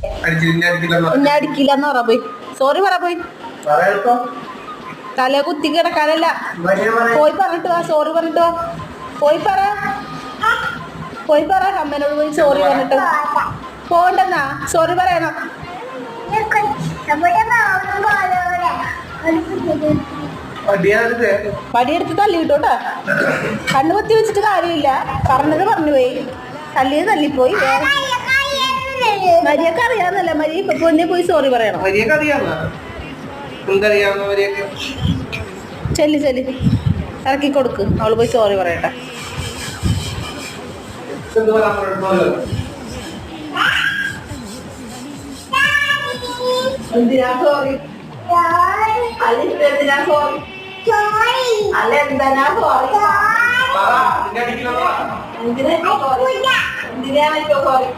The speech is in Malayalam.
എന്നെ അടിക്കില്ലെന്ന് പറ പോയി. സോറി പറ പോയി. തല കുത്തി കിടക്കാനല്ല. പോയി പറഞ്ഞിട്ട് വാ. സോറി പറഞ്ഞിട്ട് വാ. പോയി പറ. പോയി പറ അമ്മേനോട് പോയി സോറി പറഞ്ഞിട്ട്. പോണ്ടെന്നാ സോറി പറയണം. പടിയെടുത്ത് തല്ലി കിട്ടോട്ടാ. കണ്ണു പൊത്തി വെച്ചിട്ട് കാര്യമില്ല. പറഞ്ഞത് പറഞ്ഞു പോയി. തല്ലിയത് തല്ലിപ്പോയി. മരിയൊക്കെ അറിയാന്നല്ല. മരി ഇപ്പൊ പൊന്നെ പോയി സോറി പറയണം. ചെല്ലി ചെല്ലി ഇറക്കി കൊടുക്ക്. അവള് പോയി സോറി പറയട്ടെ. എന്തിനാ സോറി? എന്തിനാ സോറി? അല്ല എന്തിനാ സോറി? എന്തിനാ സോറി?